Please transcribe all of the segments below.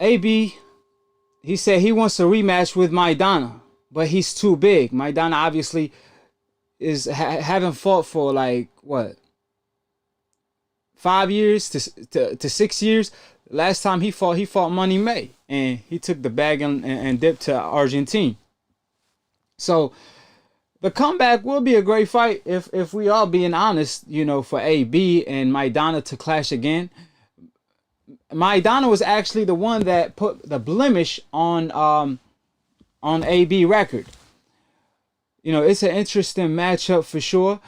AB, he said he wants a rematch with Maidana, but he's too big. Maidana obviously is haven't fought for like what, 5 years to 6 years. Last time he fought Money May, and he took the bag and dipped to Argentina. So the comeback will be a great fight if we are being honest, you know, for AB and Maidana to clash again. Maidana was actually the one that put the blemish on AB record. You know, it's an interesting matchup for sure.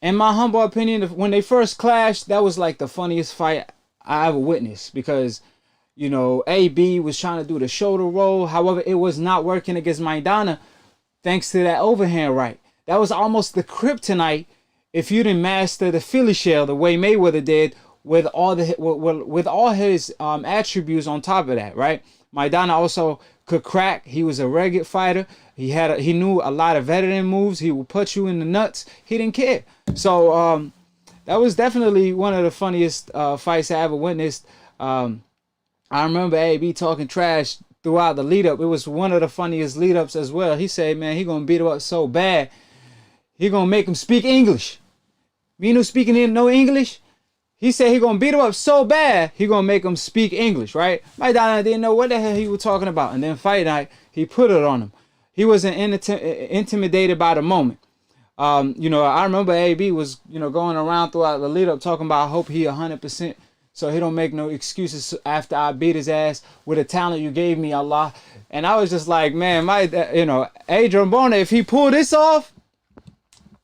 In my humble opinion, when they first clashed, that was like the funniest fight I ever witnessed, because, you know, AB was trying to do the shoulder roll. However, it was not working against Maidana thanks to that overhand right. That was almost the kryptonite if you didn't master the Philly shell the way Mayweather did, with all his attributes on top of that, right? Maidana also could crack. He was a rugged fighter. He knew a lot of veteran moves. He would put you in the nuts. He didn't care. So that was definitely one of the funniest fights I ever witnessed. I remember AB talking trash throughout the lead up. It was one of the funniest lead ups as well. He said, man, he gonna beat him up so bad, he gonna make him speak English. Me no speaking no English. He said he gonna beat him up so bad, he gonna make him speak English, right? Maidana didn't know what the hell he was talking about. And then fight night, he put it on him. He wasn't intimidated by the moment. You know, I remember AB was, you know, going around throughout the lead up talking about, I hope he 100%, so he don't make no excuses after I beat his ass with the talent you gave me, Allah. And I was just like, man, you know, Adrien Broner, if he pulled this off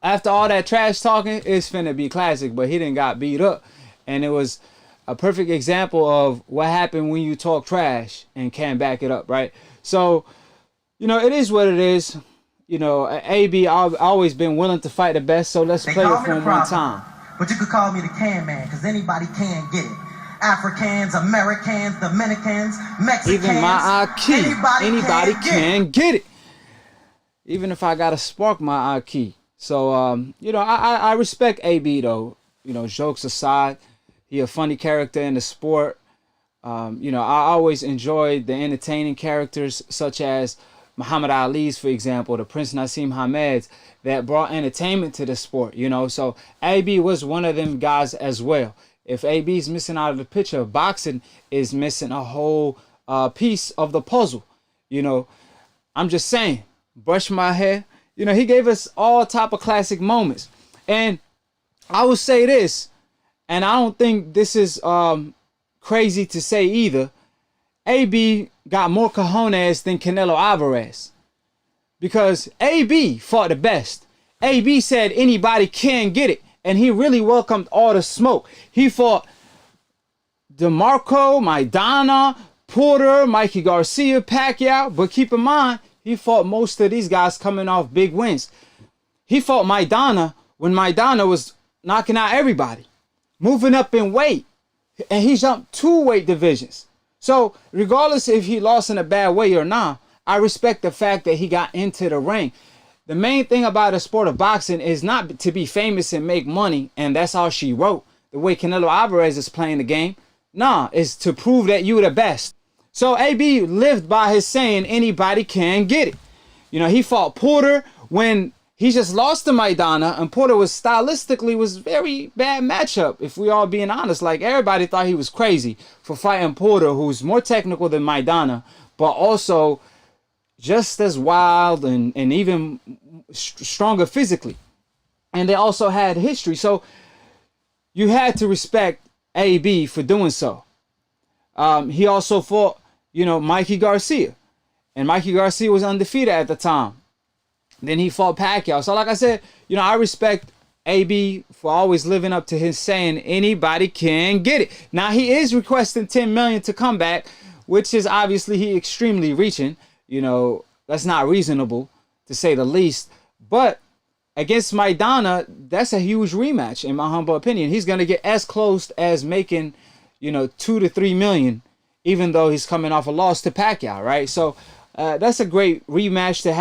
after all that trash talking, it's finna be classic. But he didn't got beat up. And it was a perfect example of what happened when you talk trash and can't back it up, right? So, you know, it is what it is. You know, AB, I've always been willing to fight the best, so let's play it for him one time. But you could call me the can man, because anybody can get it. Africans, Americans, Dominicans, Mexicans. Even my AKHi, anybody can get it. Even if I gotta spark my AKHi. So, you know, I respect AB though. You know, jokes aside, he a funny character in the sport. You know, I always enjoyed the entertaining characters such as Muhammad Ali's, for example, the Prince Nassim Hamed's, that brought entertainment to the sport, you know. So AB was one of them guys as well. If AB's missing out of the picture, boxing is missing a whole piece of the puzzle. You know, I'm just saying, brush my hair. You know, he gave us all type of classic moments. And I will say this, and I don't think this is crazy to say either, AB got more cojones than Canelo Alvarez, because AB fought the best. AB said anybody can get it, and he really welcomed all the smoke. He fought DeMarco, Maidana, Porter, Mikey Garcia, Pacquiao, but keep in mind, he fought most of these guys coming off big wins. He fought Maidana when Maidana was knocking out everybody, moving up in weight, and he jumped 2 weight divisions. So regardless if he lost in a bad way or not, I respect the fact that he got into the ring. The main thing about the sport of boxing is not to be famous and make money, and that's all she wrote, the way Canelo Alvarez is playing the game. Nah, it's to prove that you're the best. So AB lived by his saying, anybody can get it. You know, he fought Porter when he just lost to Maidana, and Porter was stylistically very bad matchup, if we all being honest. Like, everybody thought he was crazy for fighting Porter, who's more technical than Maidana, but also just as wild and even stronger physically. And they also had history. So you had to respect AB for doing so. He also fought, you know, Mikey Garcia. And Mikey Garcia was undefeated at the time. Then he fought Pacquiao. So like I said, you know, I respect AB for always living up to his saying, anybody can get it. Now, he is requesting $10 million to come back, which is obviously he extremely reaching. You know, that's not reasonable, to say the least. But against Maidana, that's a huge rematch, in my humble opinion. He's going to get as close as making, you know, $2 to $3 million, even though he's coming off a loss to Pacquiao, right? So that's a great rematch to have.